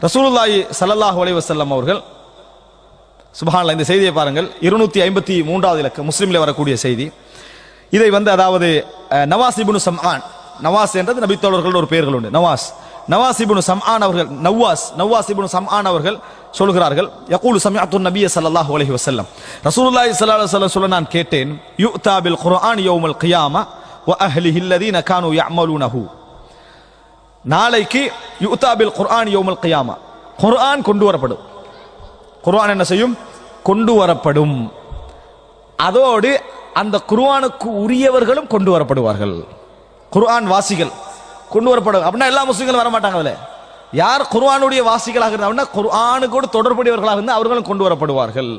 ரசூலுல்லாஹி ஸல்லல்லாஹு அலைஹி வஸல்லம் அவர்கள் சுப்ஹானல்லாஹ், இந்த செய்தியை பாருங்கள், 253வது இலக்கம் முஸ்லிமில் வரக்கூடிய செய்தி. இதை அதாவது நவாஸ் இப்னு சம்ஆன், நவாஸ் என்றது நபித்தோழர்கள் ஒரு பெயர்கள் உண்டு, நவாஸ் இப்னு சம்ஆன் அவர்கள், நவாஸ் இப்னு சம்ஆன் அவர்கள் சொல்கிறார்கள், யகூலு சமிஅத்து நபிய ஸல்லல்லாஹு அலைஹி வஸல்லம், ரசூலுல்லாஹி ஸல்லல்லாஹு அலைஹி வஸல்லம் சொல்ல நான் கேட்டேன், யுக்தா பில் குர்ஆன் யௌமல் கியாமா வ அஹ்லிஹி அல்லதீன கானூ யஅமலூனஹு, நாளைக்கு யுக்தா பில் குர்ஆன் யௌமல் கியாமா, குர்ஆன் கொண்டு வரப்படும். குர்ஆன் என்ன செய்யும்? கொண்டு வரப்படும். அதோடு அந்த குர்ஆனுக்கு உரியவர்களும் கொண்டு வரப்படுவார்கள். குர்ஆன் வாசிகள் கொண்டு வரப்படும். அப்படின்னா எல்லா முஸ்லிம்களும் வர மாட்டாங்க. அதில் யார் குர்ஆனுடைய வாசிகளாக இருந்தாங்கன்னா குர்ஆனுக்கு தொடர்புடையவர்களாக இருந்தால் அவர்களும் கொண்டு வரப்படுவார்கள்.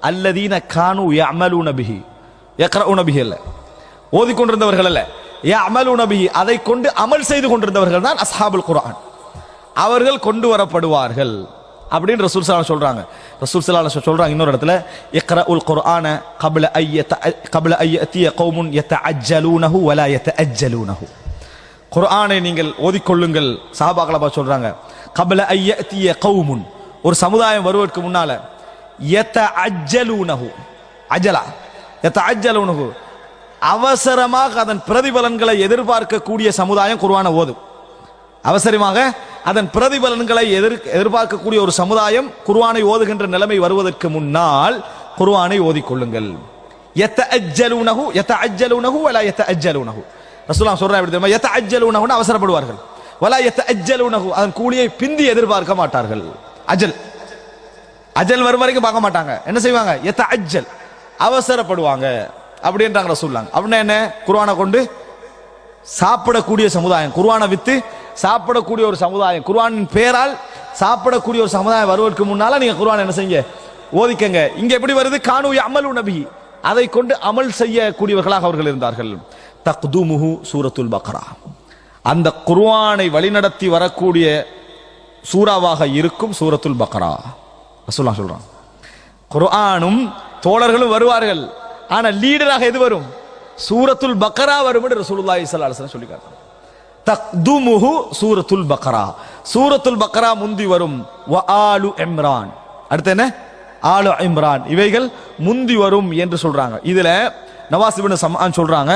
அல்லதீன கானூ யஅமலூன பிஹி, யக்ரஊன பிஹி அல்ல, ஓதிக்கொண்டிருந்தவர்கள் அல்ல, யஅமலூன பிஹி, அதை கொண்டு அமல் செய்து கொண்டிருந்தவர்கள் தான் அஸ்ஹாபுல் குர்ஆன், அவர்கள் கொண்டு வரப்படுவார்கள் அப்படின்னு ரசூல் ஸல்லல்லாஹு அலைஹி சொல்றாங்க. ரசூல் ஸல்லல்லாஹு அலைஹி சொல்றாங்க இன்னொரு இடத்துல, இக்ரஉல் குர்ஆன கப்ல அய்யதிய கௌமுன் யதஅஜ்ஜலூனஹு வலா யதஅஜ்ஜலூனஹு, குர்ஆனை நீங்கள் ஓதிக்கொள்ளுங்கள். சஹாபாக்களை பார்த்து சொல்றாங்க, கப்ல அய்யதிய கௌமுன், ஒரு சமுதாயம் வருவதற்கு முன்னால, யதஅஜ்ஜலூனஹு, அஜலா யதஅஜ்ஜலூனஹு, அவசரமாக அதன் பிரதிபலன்களை எதிர்பார்க்கக்கூடிய சமுதாயம் குர்ஆனை ஓதும். அவசரமாக அதன் பிரதிபலன்களை எதிர்பார்க்கக்கூடிய ஒரு சமுதாயம் குர்ஆனை ஓதுகின்ற நிலைமை வருவதற்கு முன்னால் குர்ஆனை ஓதிக்கொள்ளுங்கள். யதஅஜ்ஜலூனஹு யதஅஜ்ஜலூனஹு வலா யதஅஜ்ஜலூனஹு, ரசூலுல்லாஹ் சொல்றாங்க எப்படி தெரியுமா? யதஅஜ்ஜலூனஹு அவசரப்படுவார்கள், வலா யதஅஜ்ஜலூனஹு அதன் கூலியை பிந்தி எதிர்பார்க்க மாட்டார்கள். அஜல் வரும் வரைக்கும் பார்க்க மாட்டாங்க. என்ன செய்வாங்க? யதஅஜ்ஜல், அவசரப்படுவாங்க அப்படின்றாங்க ரசூலுல்லாஹ். அப்படின்னா என்ன? குர்ஆனை கொண்டு சாப்பிடக்கூடிய சமுதாயம், குர்ஆனை வித்து சாப்பிடக்கூடிய ஒரு சமுதாயம், குர்ஆனின் பேரால் சாப்பிடக்கூடிய ஒரு சமுதாயம் வருவதற்கு முன்னால நீங்க குர்ஆன் என்ன செய்யுங்க? ஓதிக்கங்க. இங்க எப்படி வருது? கானூ யஅமலூன பிஹி, அதை கொண்டு அமல் செய்யக்கூடியவர்களாக அவர்கள் இருந்தார்கள். தக்துமுஹு சூரத்துல் பக்ரா, அந்த குர்ஆனை வழிநடத்தி வரக்கூடிய சூறாவாக இருக்கும் சூரத்துல் பக்ரா. ரசூலுல்லாஹ் சொல்றாங்க, குர்ஆனும் தோழர்களும் வருவார்கள், ஆனா லீடராக எது வரும்? சூரத்துல் பக்ரா வரும் என்று ரசூலுல்லாஹி ஸல்லல்லாஹு அலைஹி வஸல்லம் சொல்லியிருக்காங்க. தக்துமுஹு சூரத்துல் பக்ரா, சூரத்துல் பக்ரா முந்தி வரும். வ ஆலு இம்ரான், அடுத்து என்ன? ஆலு இம்ரான், இவைகள் முந்தி வரும் என்று சொல்றாங்க. இதுல நவாஸ் இப்னு சம்ஆன் சொல்றாங்க,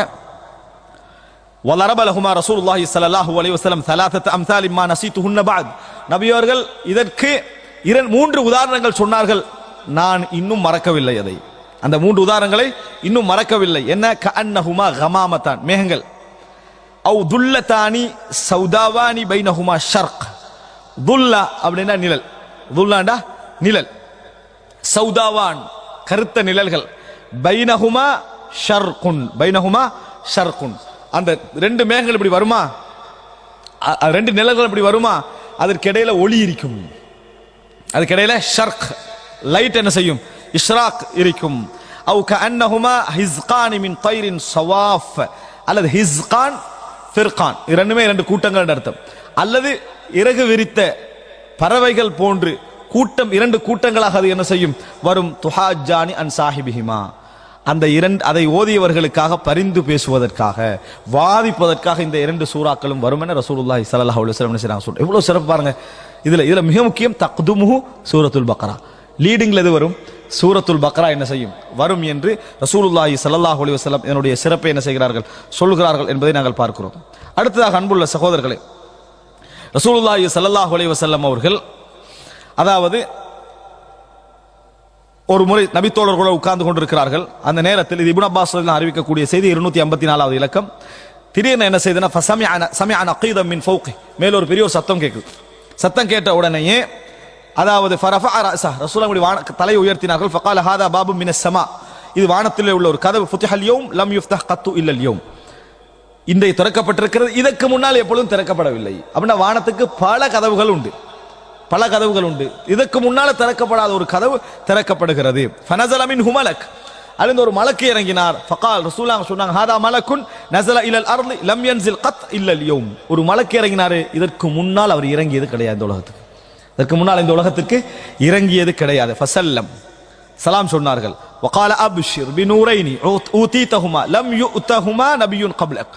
வலரப லஹுமா ரசூலுல்லாஹி ஸல்லல்லாஹு அலைஹி வஸல்லம் ثلاثه امثال ما نسيتهن بعد, நபி அவர்கள் இதற்கு 3 உதாரணங்கள் சொன்னார்கள், நான் இன்னும் மறக்கவில்லை அதை, அந்த 3 உதாரணங்களை இன்னும் மறக்கவில்லை. என்ன? கஅன்னஹுமா கமாமத்தான், மேகங்கள், அவு துல்லதானி சௌதாவானி பைனஹுமா ஷர்க், துல்லா அப்படின்னா நிழல், துல்லாண்டா நிழல், சௌதாவான் கருத்த நிழல்கள், பைனஹுமா ஷர்குன், பைனஹுமா ஷர்குன், அந்த 2 மேகங்கள் இப்படி வருமா, 2 நிழல்கள் இப்படி வருமா, அதற்கு இடையில ஒளி இருக்கும், அதுக்கு இடையில ஷர்க் லைட் என்ன செய்யும்? இஷ்ராக் இருக்கும். அவு கஅன்னஹுமா ஹிஸ்கானி மின் தைரின் ஸவாஃப், அல்லது ஹிஸ்கான் ஃபிர்கான், இரண்டுமே 2 கூட்டங்கள் அர்த்தம், அல்லது இறகு விரித்த பறவைகள் போன்று கூட்டம், 2 கூட்டங்களாக அது என்ன செய்யும்? வரும். துஹாஜானி அன் சாஹிபிஹிமா, அந்த அதை ஓதியவர்களுக்காக பரிந்து பேசுவதற்காக, வாதிப்பதற்காக இந்த 2 சூறாக்களும் வரும் என ரசூலுல்லாஹி ஸல்லல்லாஹு அலைஹி வஸல்லம் சொல்றாங்க. எவ்வளவு சிறப்பு பாருங்க. இதுல மிக முக்கியம் தக்துமுஹு சூரத்துல் பக்ரா, லீடிங்ல எது வரும்? சூரத்துல் பக்ரா என்ன செய்யும்? வரும் என்று ரசூலுல்லாஹி ஸல்லல்லாஹு அலைஹி வஸல்லம் என்னுடைய சிறப்பை என்ன செய்கிறார்கள்? சொல்கிறார்கள் என்பதை நாங்கள் பார்க்கிறோம். அடுத்ததாக அன்புள்ள சகோதரர்களே, ரசூலுல்லாஹி ஸல்லல்லாஹு அலைஹி வஸல்லம் அவர்கள் அதாவது ஒரு முறை நபித்தோழர்களோடு உட்கார்ந்து கொண்டிருக்கிறார்கள். அந்த நேரத்தில் இது இப்னு அப்பாஸ் அறிவிக்கக்கூடிய செய்தி 254வது இலக்கம். திடீர்னு என்ன செய்தனா, ஃபஸமிஅ நகீதம் மின் ஃபௌகி, மேல ஒரு பெரிய ஒரு சத்தம் கேட்குது. சத்தம் கேட்ட உடனேயே அதாவது ஃபரஃபஅ ரஅஸஹு, ரசூலுல்லாஹ் தலையை உயர்த்தினார்கள். ஃபகால ஹாதா பாபு மினஸ் ஸமா, இது வானத்திலே உள்ள ஒரு கதவு. ஃபுதிஹல் யௌம் லம் யுஃப்தஹ் கத்து இல்லல் யௌம், இன்றைய திறக்கப்பட்டிருக்கிறது, இதற்கு முன்னால் எப்பொழுதும் திறக்கப்படவில்லை. அப்படின்னா வானத்துக்கு பல கதவுகள் உண்டு, பல கதவுகள் உண்டு, இதற்கு முன்னால திறக்கப்படாத ஒரு கதவு திறக்கப்படுகிறது. ஃபனஸல மின்ஹு மலக், அதிலிருந்து ஒரு மலக்கு இறங்கினார். ஃபகால், ரசூலுல்லாஹ் சொன்னாங்க, ஹாதா மலக்குன் நஸல இலல் அர்தி லம் யன்ஸில் கத் இல்லல் யௌம், ஒரு மலக்கு இறங்கினார், இதற்கு முன்னால் அவர் இறங்கியது கிடையாது இந்த உலகத்துக்கு, இதற்கு முன்னால் இந்த உலகத்திற்கு இறங்கியது கிடையாது. ஃபஸல்லம், சலாம் சொன்னார்கள். வகால அப்ஷிர் பினூரைனி ஊதீதஹுமா லம் யுதஹுமா நபியுன் கப்லக்,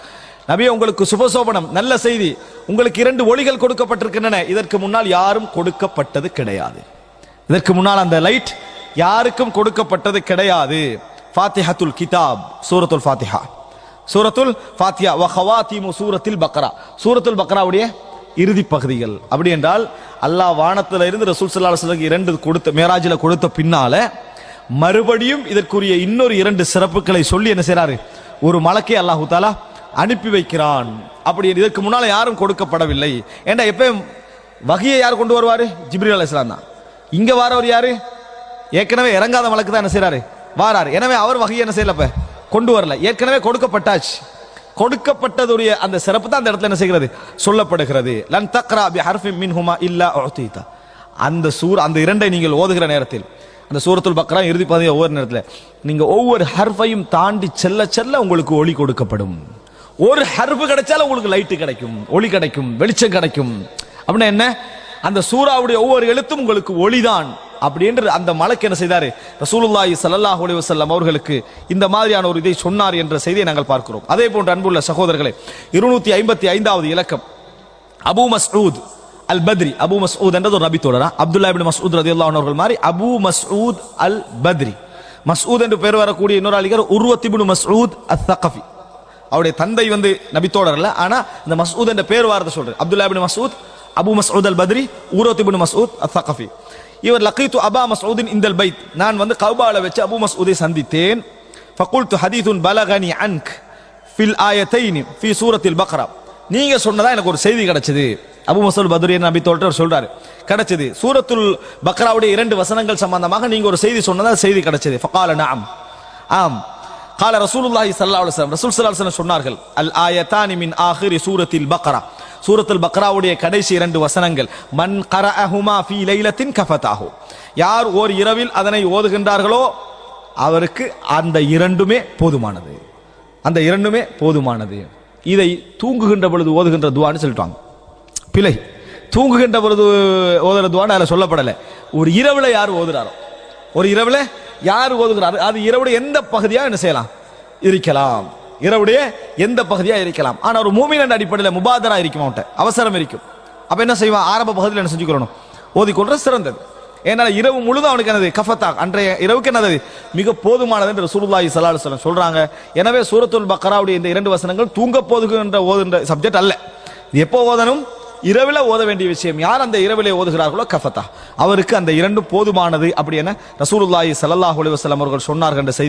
நபியே உங்களுக்கு சுபசோபனம், நல்ல செய்தி, உங்களுக்கு 2 ஒளிகள் கொடுக்கப்பட்டிருக்கின்றன. இதற்கு முன்னால் யாரும் கொடுக்கப்பட்டது கிடையாது. இதற்கு முன்னால் அந்த லைட் யாருக்கும் கொடுக்கப்பட்டது கிடையாது. ஃபாத்திஹத்துல் கிதாப், சூரத்துல் ஃபாத்திஹா, சூரத்துல் ஃபாத்திஹா வ ஹவாத்திமு சூரத்துல் பக்ரா, சூரத்துல் பக்ராவுடைய இறுதி பகுதிகள். அப்படி என்றால் அல்லாஹ் வானத்தில் இருந்து ரசூல் ஸல்லல்லாஹு அலைஹி வஸல்லம் 2 கொடுத்த மேராஜில கொடுத்த பின்னால மறுபடியும் இதற்குரிய இன்னொரு 2 சிறப்புகளை சொல்லி என்ன செய்றாரு, ஒரு மலக்கை அல்லாஹ் தஆலா அனுப்பி வைக்கிறான். அப்படி இதற்கு முன்னால யாரும் கொடுக்கப்படவில்லை. ஏண்டா எப்பயும் வஹியை யார் கொண்டு வருவாரு? ஜிப்ரீல் அலைஹிஸ்ஸலாம் தான். இங்க வாரவர் யாரு? ஏற்கனவே இறங்காத மலக்கு தான் என்ன செய்றாரு, வாராரு. எனவே அவர் வஹியை என்ன செய்யல, கொண்டு வரல, ஏற்கனவே கொடுக்கப்பட்டாச்சு. கொடுக்கப்பட்டதுடைய அந்த சிறப்பு தான் அந்த இடத்துல என்ன செய்கிறது, சொல்லப்படுகிறது. லன் தக்ரா பி ஹர்ஃபின் மின்ஹுமா இல்லா உதீதா. அந்த அந்த 2ஐ நீங்கள் ஓதுகிற நேரத்தில், அந்த சூரத்துல் பக்ரா இறுதி பகுதியை ஒவ்வொரு நேரத்தில் நீங்க ஒவ்வொரு ஹர்ஃபையும் தாண்டி செல்ல செல்ல உங்களுக்கு ஒளி கொடுக்கப்படும். ஒரு ஹர்ஃப் கிடைச்சாலும் உங்களுக்கு லைட் கிடைக்கும், ஒளி கிடைக்கும், வெளிச்சம் கிடைக்கும். அப்படின்னா என்ன, அந்த சூராவுடைய ஒவ்வொரு எழுத்தும் உங்களுக்கு ஒளிதான். அப்படி என்று அந்த மலக்கு என்ன செய்தாரு, ரசூலுல்லாஹி ஸல்லல்லாஹு அலைஹி வஸல்லம் அவர்களுக்கு இந்த மாதிரியான ஒரு இதை சொன்னார் என்ற செய்தியை நாங்கள் பார்க்கிறோம். அதே போன்று அன்புள்ள சகோதரர்களே, 255வது இலக்கம் அபூ மஸ்ஊத் அல் பத்ரி. அபூ மஸ்ஊத் என்றது ஒரு நபி தோழரா, அப்துல்லா இப்னு மஸ்ஊத் ரலியல்லாஹு அன்ஹு அவர்கள் மாதிரி அபூ மஸ்ஊத் அல் பத்ரி. மஸ்ஊத் என்று பெயர் வரக்கூடிய இன்னொரு ஆளிகர் உர்வத் இப்னு மஸ்ஊத் அஸ்-ஸகஃபி. அவருடைய தந்தை நபி தோழர் இல்ல, ஆனா இந்த மஸ்ஊத் என்ற பேர் வார்த்தை சொல்றேன். அப்துல்லா இப்னு மஸ்ஊத், அபூ மஸ்ஊத் அல் பத்ரி, உர்வத் இப்னு மஸ்ஊத் அஸ்-ஸகஃபி. இவர் லகீது அபா மஸ்ஊதின் இந்தல் பைத், நான் கௌபால வச்சு அபூ மஸ்ஊதை சந்தித்தேன். ஃபகுல்து ஹதீதுன் பலகனி அன்க் ஃபில் ஆயத்தைன் ஃபீ சூரத்தில் பக்ரா. நீங்க சொன்னதா எனக்கு ஒரு செய்தி கிடைச்சது. அபூ மஸ்ஊத் பத்ரி நபி தோழர் சொல்றாரு, கிடைச்சது சூரத்துல் பக்ராவுடைய 2 வசனங்கள் சம்பந்தமாக நீங்க ஒரு செய்தி சொன்னதா செய்தி கிடைச்சது. ஃபகால நஅம், ஆம். قال رسول الله صلى الله عليه وسلم, ரசூல் ஸல்லல்லாஹு அலைஹி வஸல்லம் சொன்னார்கள், அல் ஆயத்தானி மின் ஆகிரி சூரத்தில் பக்ரா, சூரத்துல் பக்ராவுடைய கடைசி 2 வசனங்கள், மன் கரஅஹுமா ஃபீ லைலத்தின் கஃபதாஹு, யார் ஓர் இரவில் அதனை ஓதுகின்றார்களோ அவருக்கு அந்த 2மே போதுமானது, அந்த 2மே போதுமானது. இதை தூங்குகின்ற பொழுது ஓதுகின்ற துஆன்னு சொல்லிட்டாங்க. பிழை. தூங்குகின்ற பொழுது ஓதுற துஆன்னு அதுல சொல்லப்படல. ஒரு இரவுல யார் ஓதுறாரோ, ஒரு இரவுல யார் ஓதுகிறார், அது இரவுடைய எந்த பகுதியா என்ன செய்யலாம், இருக்கலாம், இரவுடைய எந்த பகுதியா இருக்கலாம். ஆனா ஒரு மூமின் என்ற அடிப்படையில் முபாதரா இருக்கும், அவன்கிட்ட அவசரம் இருக்கும். அப்ப என்ன செய்வான், ஆரம்ப பகுதியில் என்ன செஞ்சுக்கணும், ஓதிக்கொள்ற சிறந்தது. ஏன்னா இரவு முழுதும் அவனுக்கு என்னது, கஃபத்தா, அன்றைய இரவுக்கு என்னது மிக போதுமானது என்று ரசூலுல்லாஹி ஸல்லல்லாஹு அலைஹி வஸல்லம் சொல்றாங்க. எனவே சூரத்துல் பக்ராவுடைய இந்த 2 வசனங்கள் தூங்க போதுகின்ற ஓதுகின்ற சப்ஜெக்ட் அல்ல. இது எப்போ ஓதணும், இரவில ஓத வேண்டிய விஷயம். யார் அந்த இரவிலே ஓதுகிறார்களோ கஃபத்தா, அவருக்கு அந்த 2 போதுமானது அப்படி என ரசூலுல்லாஹி ஸல்லல்லாஹு அலைஹி வஸல்லம் அவர்கள் சொன்னார்கள் என்ற செய்தி